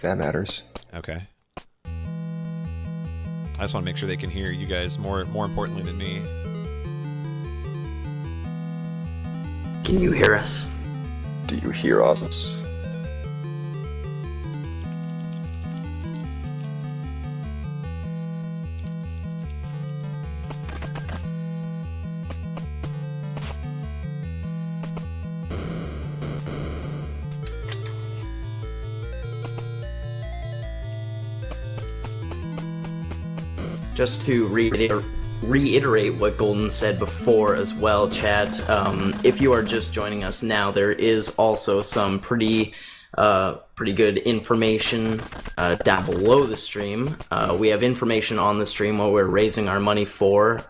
that matters. Okay. I just want to make sure they can hear you guys more importantly than me. Can you hear us? Do you hear us? Just to reiterate what Golden said before as well, chat, if you are just joining us now, there is also some pretty good information down below the stream. We have information on the stream what we're raising our money for.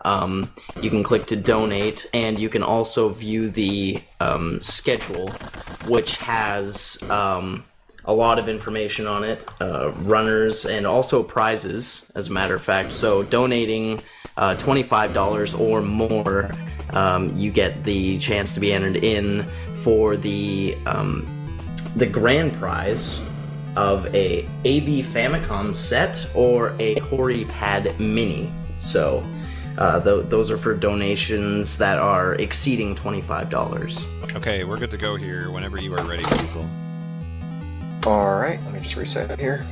You can click to donate, and you can also view the schedule, which has a lot of information on it, runners, and also prizes, as a matter of fact. So donating $25 or more, you get the chance to be entered in for the grand prize of a AV Famicom set or a Hori Pad Mini. So those are for donations that are exceeding $25. Okay, we're good to go here whenever you are ready, Feasel. Alright, let me just reset it here.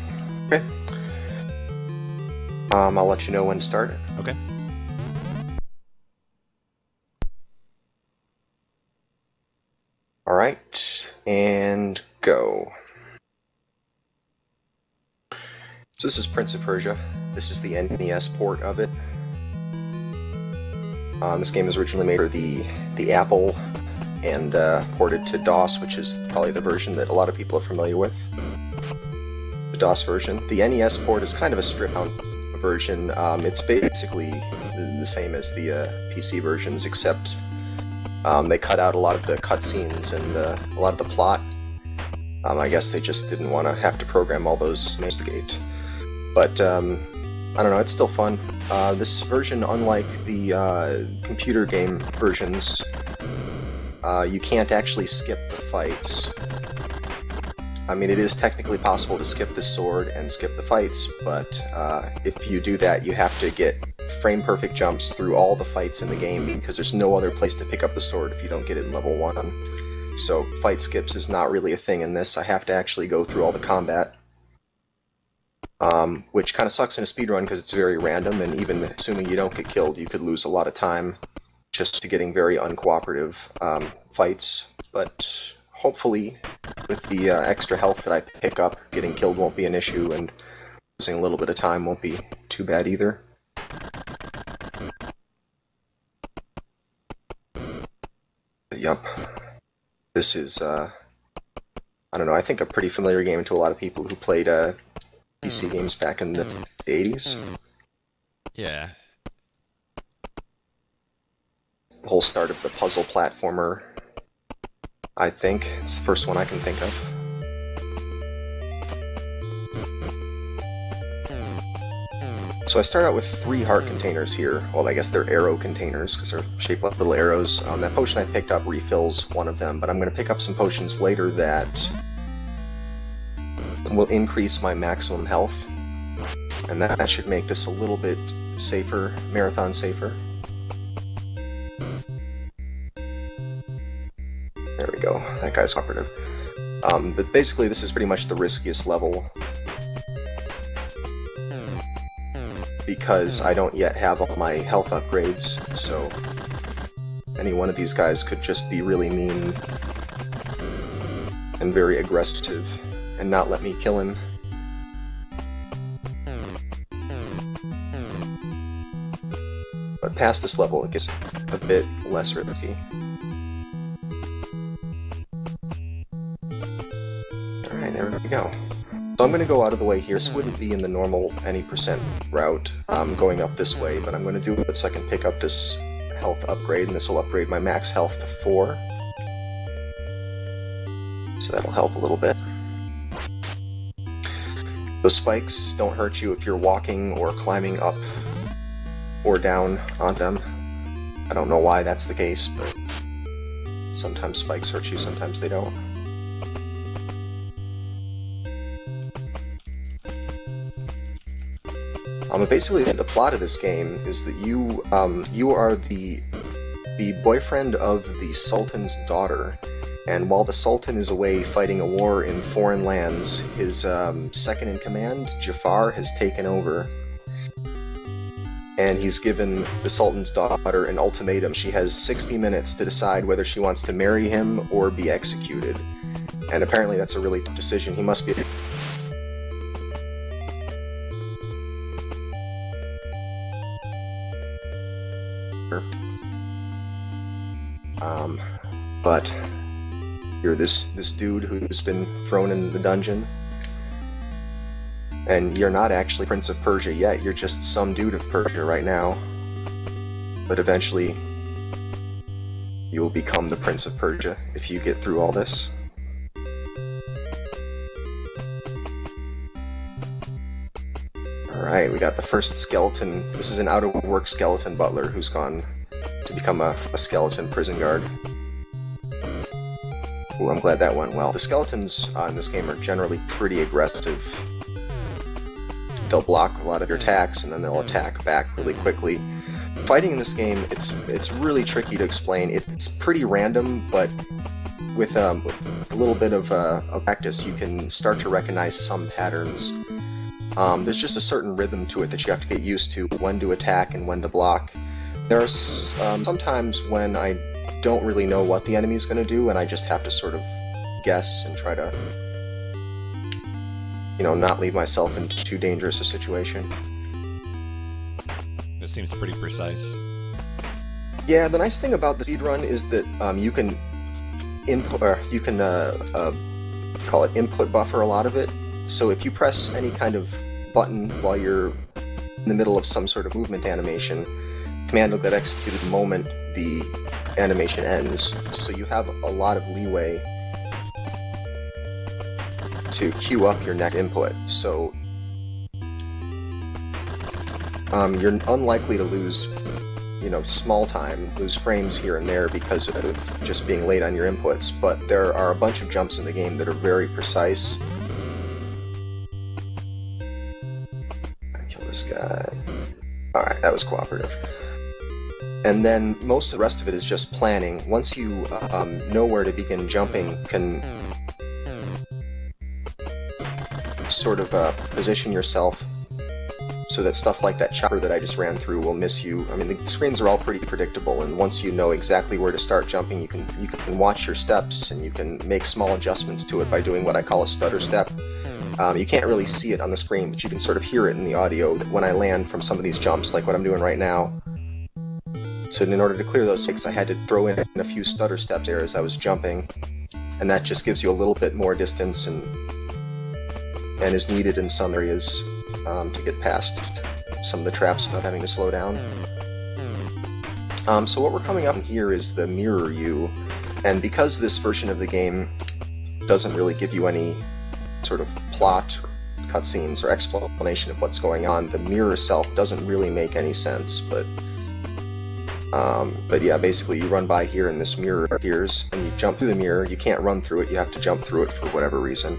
Okay. I'll let you know when to start. Okay. Alright, and go. So this is Prince of Persia. This is the NES port of it. This game was originally made for the Apple and ported to DOS, which is probably the version that a lot of people are familiar with. The DOS version. The NES port is kind of a stripped-down version. It's basically the same as the PC versions, except they cut out a lot of the cutscenes and a lot of the plot. I guess they just didn't want to have to program all those names to gate. But I don't know, it's still fun. This version, unlike the computer game versions, you can't actually skip the fights. I mean, it is technically possible to skip the sword and skip the fights, but if you do that, you have to get frame-perfect jumps through all the fights in the game, because there's no other place to pick up the sword if you don't get it in level 1. So fight skips is not really a thing in this. I have to actually go through all the combat, which kind of sucks in a speedrun because it's very random, and even assuming you don't get killed, you could lose a lot of time just to getting very uncooperative fights. But hopefully, with the extra health that I pick up, getting killed won't be an issue, and losing a little bit of time won't be too bad either. Yup. This is, I don't know, I think a pretty familiar game to a lot of people who played PC games back in the 80s. Yeah. It's the whole start of the puzzle platformer, I think. It's the first one I can think of. So I start out with 3 heart containers here. Well, I guess they're arrow containers because they're shaped like little arrows. That potion I picked up refills one of them, but I'm going to pick up some potions later that will increase my maximum health. And that should make this a little bit safer, marathon safer. There we go. That guy's cooperative. But basically this is pretty much the riskiest level, because I don't yet have all my health upgrades, so any one of these guys could just be really mean and very aggressive and not let me kill him. But past this level it gets a bit less risky. Alright, there we go. So I'm going to go out of the way here. This wouldn't be in the normal any percent route going up this way, but I'm going to do it so I can pick up this health upgrade, and this will upgrade my max health to 4. So that'll help a little bit. Those spikes don't hurt you if you're walking or climbing up or down on them. I don't know why that's the case, but sometimes spikes hurt you, sometimes they don't. Basically, the plot of this game is that you are the boyfriend of the Sultan's daughter, and while the Sultan is away fighting a war in foreign lands, his second-in-command, Jafar, has taken over. And he's given the Sultan's daughter an ultimatum. She has 60 minutes to decide whether she wants to marry him or be executed. And apparently that's a really tough decision. He must be... but you're this dude who's been thrown in the dungeon, and you're not actually Prince of Persia yet, you're just some dude of Persia right now. But eventually, you will become the Prince of Persia if you get through all this. Alright, we got the first skeleton. This is an out-of-work skeleton butler who's gone to become a skeleton prison guard. Ooh, I'm glad that went well. The skeletons in this game are generally pretty aggressive. They'll block a lot of your attacks, and then they'll attack back really quickly. Fighting in this game, it's really tricky to explain. It's pretty random, but with a little bit of practice, you can start to recognize some patterns. There's just a certain rhythm to it that you have to get used to, when to attack and when to block. There are sometimes when I don't really know what the enemy's going to do, and I just have to sort of guess and try to, you know, not leave myself into too dangerous a situation. This seems pretty precise. Yeah, the nice thing about the speedrun is that you can input, or you can call it input buffer a lot of it. So if you press any kind of button while you're in the middle of some sort of movement animation, the command will get executed the moment the animation ends. So you have a lot of leeway to queue up your next input. So you're unlikely to lose, you know, lose frames here and there because of just being late on your inputs, but there are a bunch of jumps in the game that are very precise. Kill this guy. Alright, that was cooperative. And then most of the rest of it is just planning. Once you know where to begin jumping, you can sort of position yourself so that stuff like that chopper that I just ran through will miss you. I mean, the screens are all pretty predictable, and once you know exactly where to start jumping, you can watch your steps, and you can make small adjustments to it by doing what I call a stutter step. You can't really see it on the screen, but you can sort of hear it in the audio that when I land from some of these jumps, like what I'm doing right now. So in order to clear those mistakes, I had to throw in a few stutter steps there as I was jumping, and that just gives you a little bit more distance and is needed in some areas to get past some of the traps without having to slow down. So what we're coming up here is the mirror you, and because this version of the game doesn't really give you any sort of plot, cutscenes, or explanation of what's going on, the mirror itself doesn't really make any sense, but yeah, basically you run by here and this mirror appears, and you jump through the mirror. You can't run through it, you have to jump through it for whatever reason.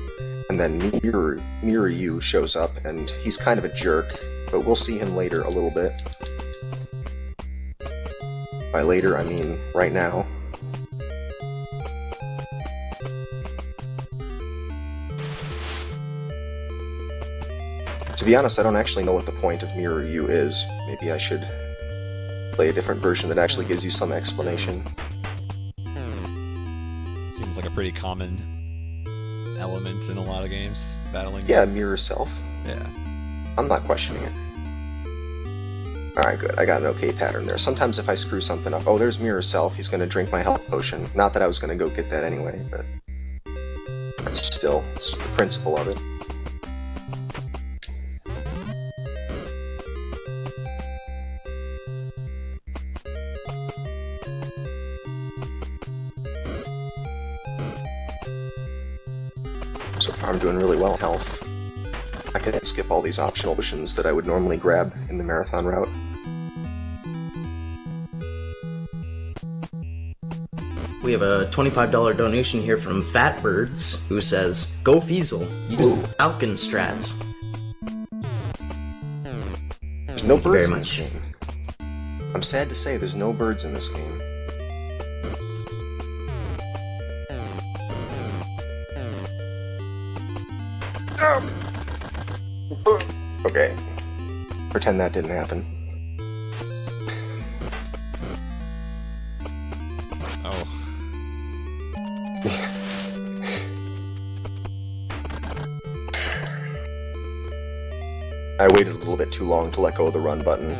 And then Mirror You shows up, and he's kind of a jerk, but we'll see him later a little bit. By later, I mean right now. To be honest, I don't actually know what the point of Mirror You is. Maybe I should play a different version that actually gives you some explanation. Seems like a pretty common element in a lot of games, battling. Yeah, mirror self. Yeah. I'm not questioning it. Alright, good. I got an okay pattern there. Sometimes if I screw something up, oh, there's mirror self, he's gonna drink my health potion. Not that I was gonna go get that anyway, but still, it's the principle of it. So far I'm doing really well in health. I can skip all these optional potions that I would normally grab in the marathon route. We have a $25 donation here from Fatbirds, who says, "Go Feasel, use the Falcon strats." There's no Thank you very birds in this much. game. I'm sad to say there's no birds in this game. Okay. Pretend that didn't happen. Oh. I waited a little bit too long to let go of the run button.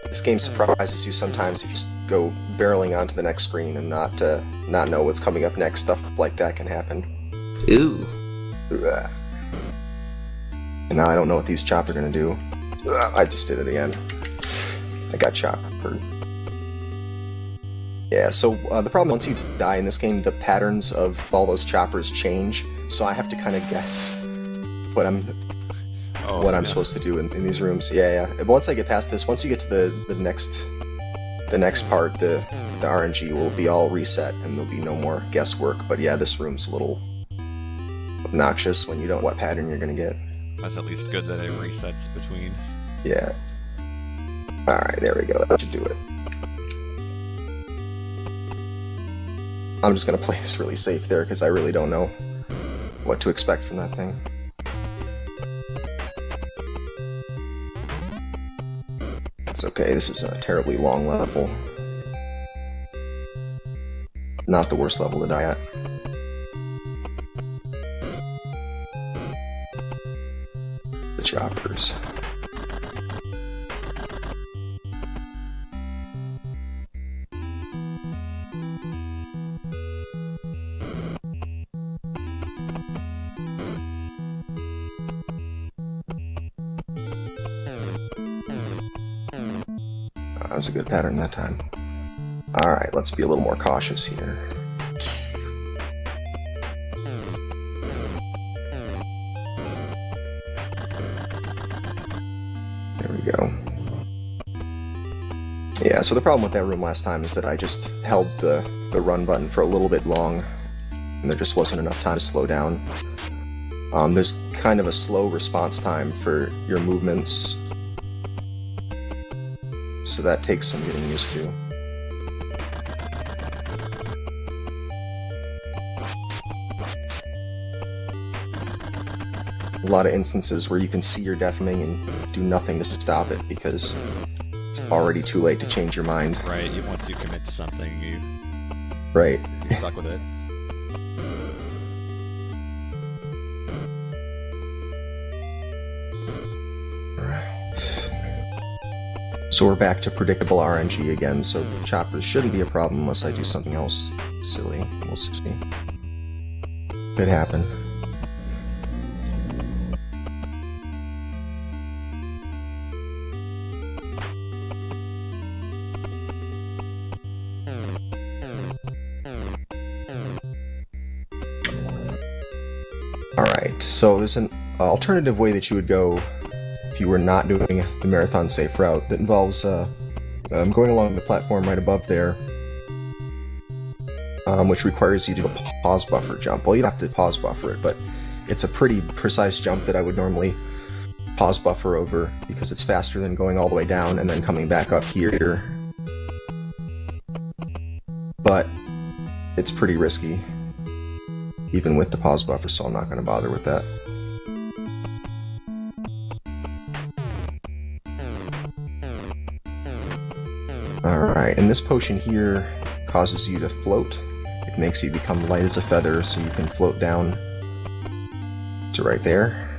This game surprises you sometimes if you just go barreling onto the next screen and not know what's coming up next. Stuff like that can happen. Ooh. Ugh. And now I don't know what these chopped are gonna do. Ugh, I just did it again. I got choppered. Yeah, so the problem once you die in this game, the patterns of all those choppers change, so I have to kind of guess what I'm supposed to do in these rooms. Yeah. But once I get past this, once you get to the next part, the RNG will be all reset and there'll be no more guesswork. But yeah, this room's a little obnoxious when you don't know what pattern you're gonna get. That's at least good that it resets between. Yeah. Alright, there we go. That should do it. I'm just gonna play this really safe there because I really don't know what to expect from that thing. It's okay, this is a terribly long level. Not the worst level to die at. The choppers. That was a good pattern that time. Alright, let's be a little more cautious here. There we go. Yeah, so the problem with that room last time is that I just held the run button for a little bit long, and there just wasn't enough time to slow down. There's kind of a slow response time for your movements, so that takes some getting used to. A lot of instances where you can see your death coming and do nothing to stop it because it's already too late to change your mind. Right, once you commit to something, Right. you're stuck with it. So we're back to predictable RNG again, so choppers shouldn't be a problem unless I do something else silly. We'll see. Could happen. Alright, so there's an alternative way that you would go if you were not doing the marathon safe route that involves going along the platform right above there, which requires you to do a pause buffer jump. Well, you don't have to pause buffer it, but it's a pretty precise jump that I would normally pause buffer over because it's faster than going all the way down and then coming back up here. But it's pretty risky, even with the pause buffer, so I'm not going to bother with that. Alright, and this potion here causes you to float. It makes you become light as a feather, so you can float down to right there.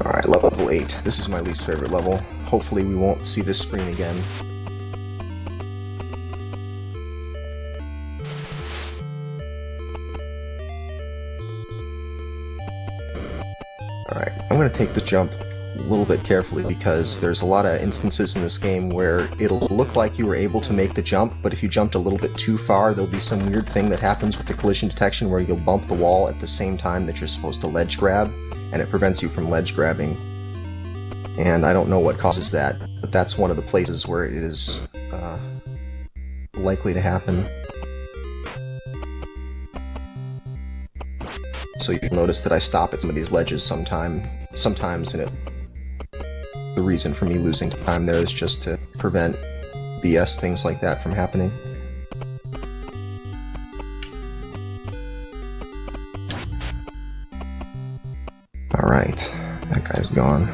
Alright, level 8. This is my least favorite level. Hopefully we won't see this screen again. Alright, I'm going to take this jump a little bit carefully because there's a lot of instances in this game where it'll look like you were able to make the jump, but if you jumped a little bit too far, there'll be some weird thing that happens with the collision detection where you'll bump the wall at the same time that you're supposed to ledge grab, and it prevents you from ledge grabbing. And I don't know what causes that, but that's one of the places where it is likely to happen. So you'll notice that I stop at some of these ledges sometimes, and the reason for me losing time there is just to prevent BS things like that from happening. Alright, that guy's gone.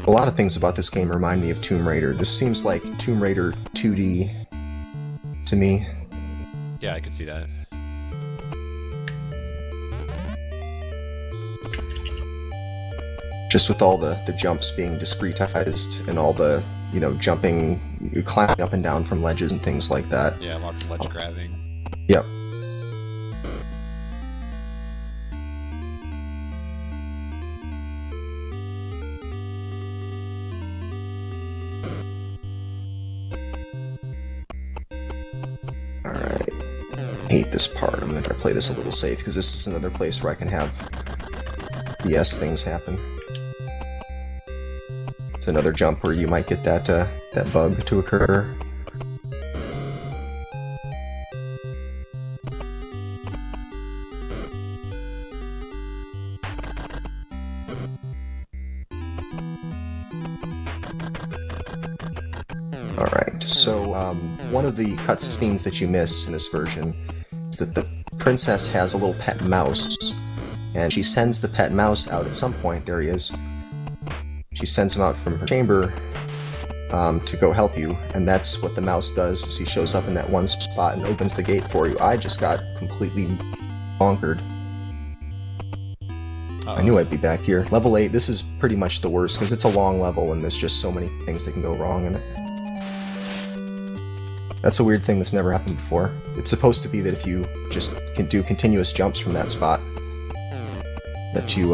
A lot of things about this game remind me of Tomb Raider. This seems like Tomb Raider 2D to me. Yeah, I can see that. Just with all the jumps being discretized and all the, you know, jumping, climbing up and down from ledges and things like that. Yeah, lots of ledge grabbing. Yep. Alright. Hate this part. I'm gonna try to play this a little safe, because this is another place where I can have BS things happen. It's another jump where you might get that bug to occur. Alright, so one of the cutscenes that you miss in this version is that the princess has a little pet mouse, and she sends the pet mouse out at some point. There he is. She sends him out from her chamber to go help you, and that's what the mouse does, is he shows up in that one spot and opens the gate for you. I just got completely bonkered. I knew I'd be back here. Level 8, this is pretty much the worst, because it's a long level and there's just so many things that can go wrong in it. That's a weird thing that's never happened before. It's supposed to be that if you just can do continuous jumps from that spot, that you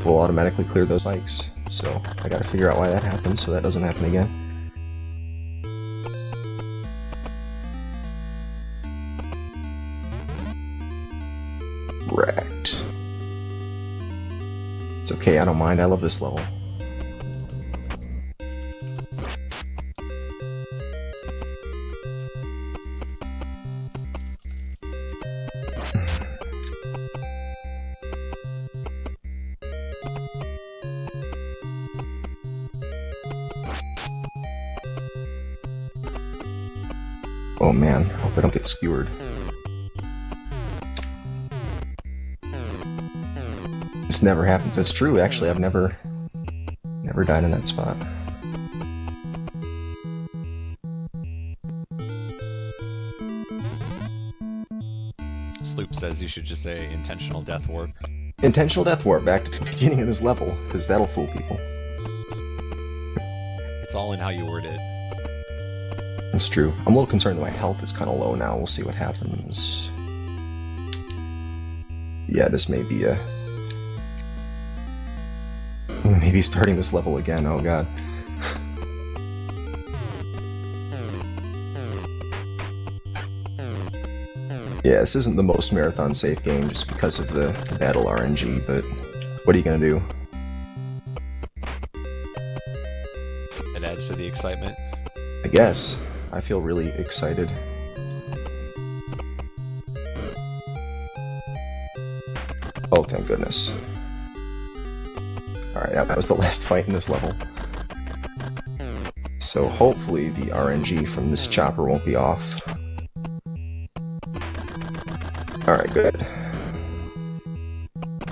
will automatically clear those spikes. So I gotta figure out why that happens so that doesn't happen again. Wrecked. It's okay, I don't mind, I love this level. Oh man, hope I don't get skewered. This never happens. It's true, actually. I've never died in that spot. Sloop says you should just say intentional death warp. Intentional death warp back to the beginning of this level, because that'll fool people. It's all in how you word it. That's true. I'm a little concerned that my health is kind of low now. We'll see what happens. Yeah, this may be a... Maybe starting this level again, oh god. Yeah, this isn't the most marathon safe game just because of the battle RNG, but what are you gonna do? It adds to the excitement. I guess. I feel really excited. Oh, thank goodness. Alright, that was the last fight in this level. So hopefully the RNG from this chopper won't be off. Alright, good.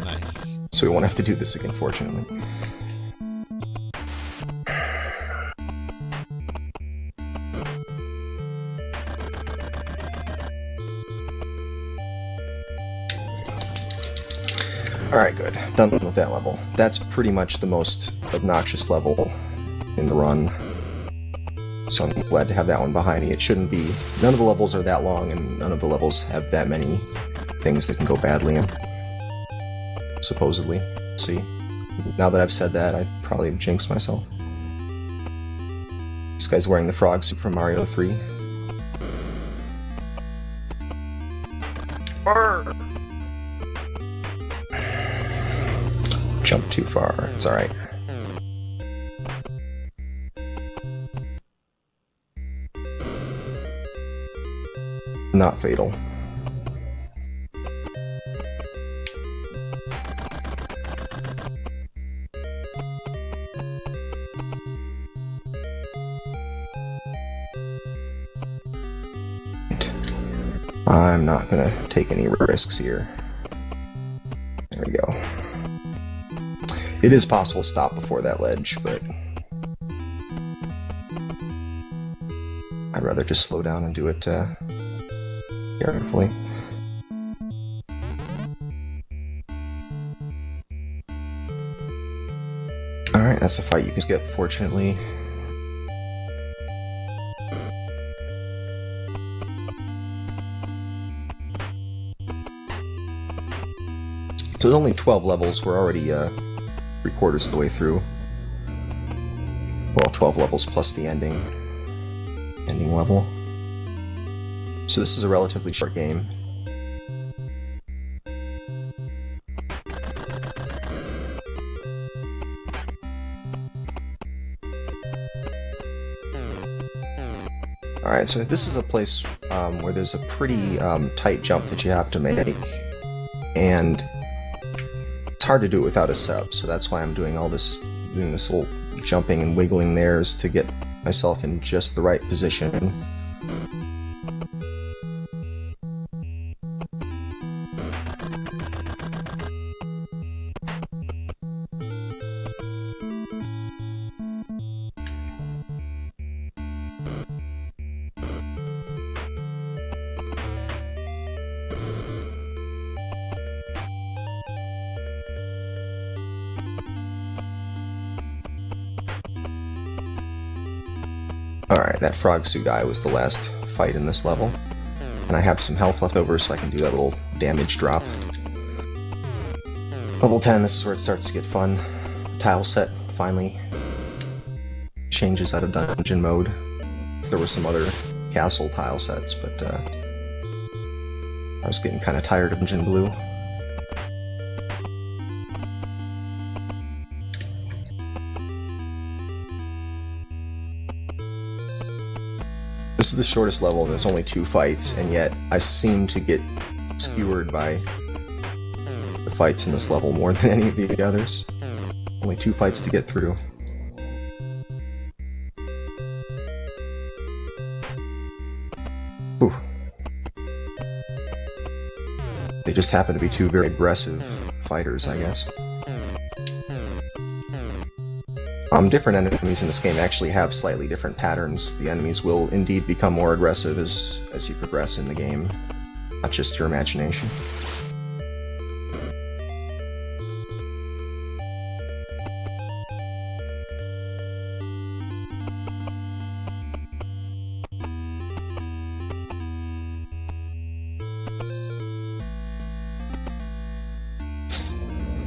Nice. So we won't have to do this again, fortunately. Alright, good. Done with that level. That's pretty much the most obnoxious level in the run. So I'm glad to have that one behind me. It shouldn't be... None of the levels are that long, and none of the levels have that many things that can go badly in. Supposedly. See? Now that I've said that, I probably have jinxed myself. This guy's wearing the frog suit from Mario 3. Arr! Jump too far. It's alright. Not fatal. I'm not gonna take any risks here. There we go. It is possible to stop before that ledge, but I'd rather just slow down and do it carefully. Alright, that's a fight you can skip, fortunately. So there's only 12 levels. We're already 3/4 of the way through. Well, 12 levels plus the ending level. So this is a relatively short game. Alright, so this is a place where there's a pretty tight jump that you have to make, and it's hard to do it without a sub, so that's why I'm doing all this, doing this little jumping and wiggling there, is to get myself in just the right position. Alright, that frog suit eye was the last fight in this level. And I have some health left over so I can do that little damage drop. Level 10, this is where it starts to get fun. Tile set finally changes out of dungeon mode. There were some other castle tile sets, but I was getting kind of tired of Dungeon Blue. This is the shortest level, and there's only 2 fights, and yet I seem to get skewered by the fights in this level more than any of the others. Only 2 fights to get through. Whew. They just happen to be 2 very aggressive fighters, I guess. Different enemies in this game actually have slightly different patterns. The enemies will indeed become more aggressive as you progress in the game, not just your imagination.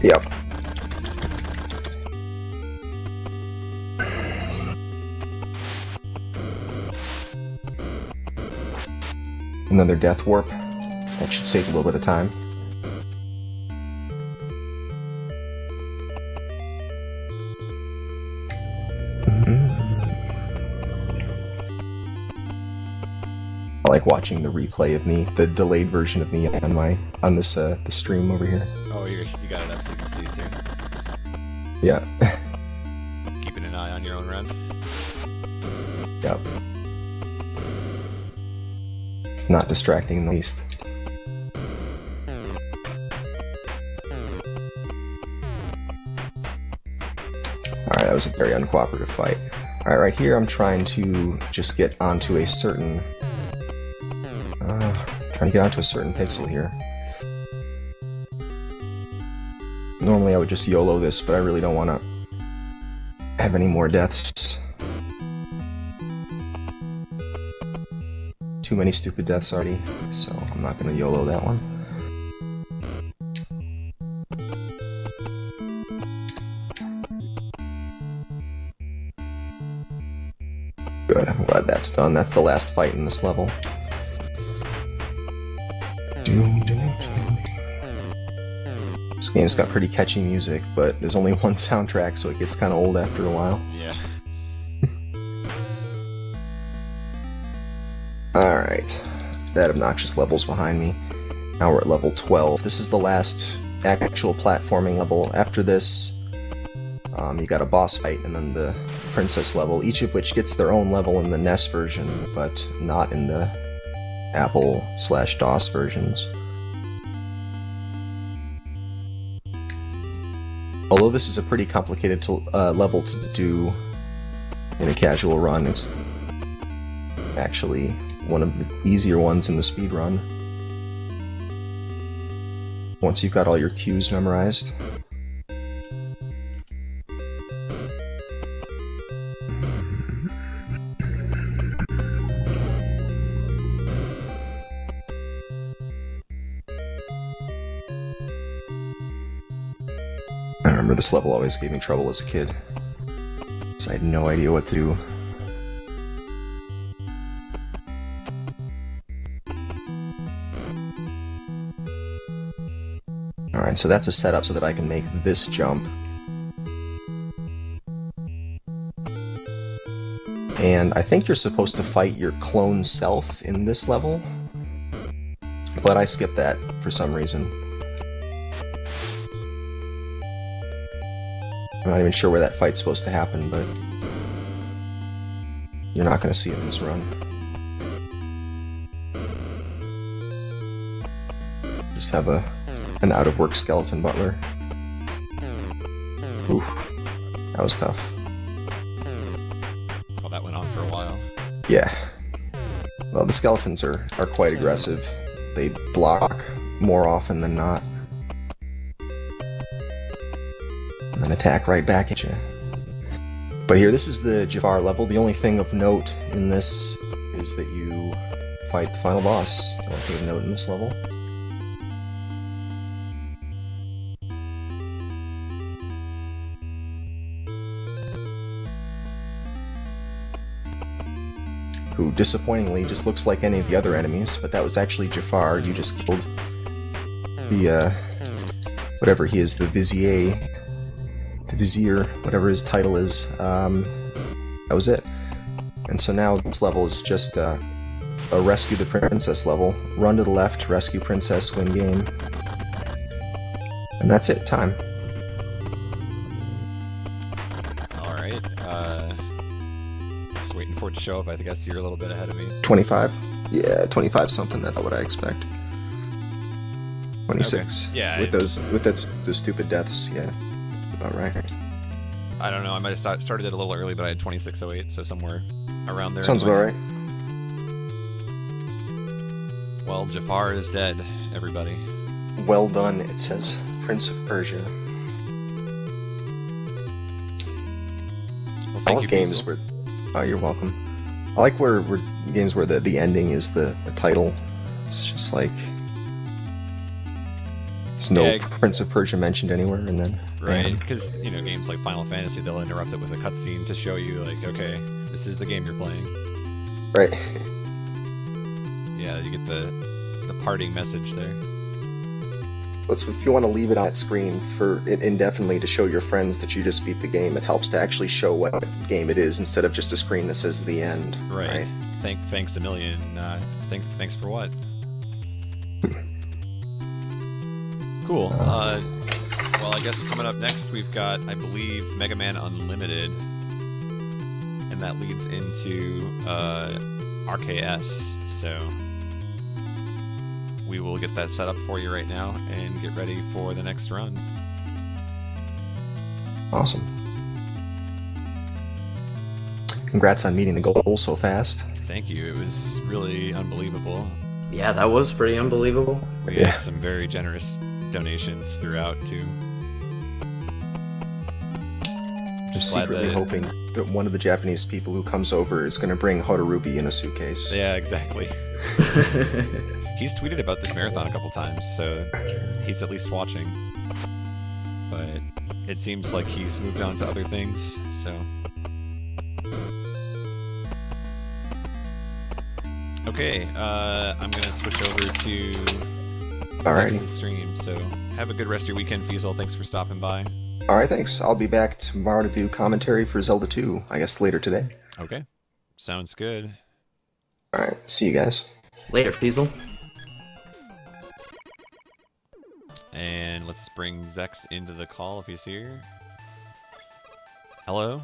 Yep. Another death warp. That should save a little bit of time. I like watching the replay of me, the delayed version of me on this the stream over here. Oh, you got it up so you can see it here. Yeah. Keeping an eye on your own run. Yep. It's not distracting in the least. Alright, that was a very uncooperative fight. Alright, right here I'm trying to just get onto a certain... pixel here. Normally I would just YOLO this, but I really don't want to have any more deaths. Too many stupid deaths already, so I'm not going to YOLO that one. Good, I'm glad that's done. That's the last fight in this level. This game's got pretty catchy music, but there's only one soundtrack, so it gets kind of old after a while. Yeah. Alright. that obnoxious level's behind me. Now we're at level 12. This is the last actual platforming level. After this, you got a boss fight and then the princess level, each of which gets their own level in the NES version, but not in the Apple/DOS versions. Although this is a pretty complicated level to do in a casual run, it's actually one of the easier ones in the speed run. Once you've got all your cues memorized. I remember this level always gave me trouble as a kid, because I had no idea what to do. Alright, so that's a setup so that I can make this jump. And I think you're supposed to fight your clone self in this level, but I skipped that for some reason. I'm not even sure where that fight's supposed to happen, but you're not going to see it in this run. Just have an out-of-work skeleton butler. Oof, that was tough. Well, that went on for a while. Yeah. Well, the skeletons are quite aggressive. They block more often than not. And then attack right back at you. But here, this is the Jafar level. The only thing of note in this is that you fight the final boss. That's the only thing of note in this level. Who, disappointingly, just looks like any of the other enemies, but that was actually Jafar. You just killed the, whatever he is, the Vizier, whatever his title is. That was it. And so now this level is just a rescue the princess level. Run to the left, rescue princess, win game. And that's it, time. Alright, just waiting for it to show up. I guess you're a little bit ahead of me. 25? Yeah, 25 something, that's what I expect. 26. Okay. Yeah. With those stupid deaths, yeah. About right. I don't know, I might have started it a little early, but I had 2608, so somewhere around there. Sounds about right. Well, Jafar is dead, everybody. Well done, it says. Prince of Persia. Well, I like games where... Oh, you're welcome. I like where games where the ending is the title. It's just like... There's no Prince of Persia mentioned anywhere, and then... Right, because, you know, games like Final Fantasy, they'll interrupt it with a cutscene to show you, like, okay, this is the game you're playing. Right. Yeah, you get the parting message there. If you want to leave it on that screen for indefinitely to show your friends that you just beat the game, it helps to actually show what game it is instead of just a screen that says the end. Right. Thanks a million. Thanks for what? Cool. Well, I guess coming up next we've got, I believe, Mega Man Unlimited, and that leads into RKS. So we will get that set up for you right now and get ready for the next run. Awesome. Congrats on meeting the goal so fast. Thank you. It was really unbelievable. Yeah, that was pretty unbelievable. We had some very generous donations throughout, too. Just secretly hoping that one of the Japanese people who comes over is going to bring Harurubi in a suitcase. Yeah, exactly. He's tweeted about this marathon a couple times, so he's at least watching. But it seems like he's moved on to other things, so... Okay, I'm gonna switch over to Texas stream, so have a good rest of your weekend, Feasel. Thanks for stopping by. Alright, thanks. I'll be back tomorrow to do commentary for Zelda 2, I guess later today. Okay, sounds good. Alright, see you guys. Later, Feasel. And let's bring Zex into the call if he's here. Hello?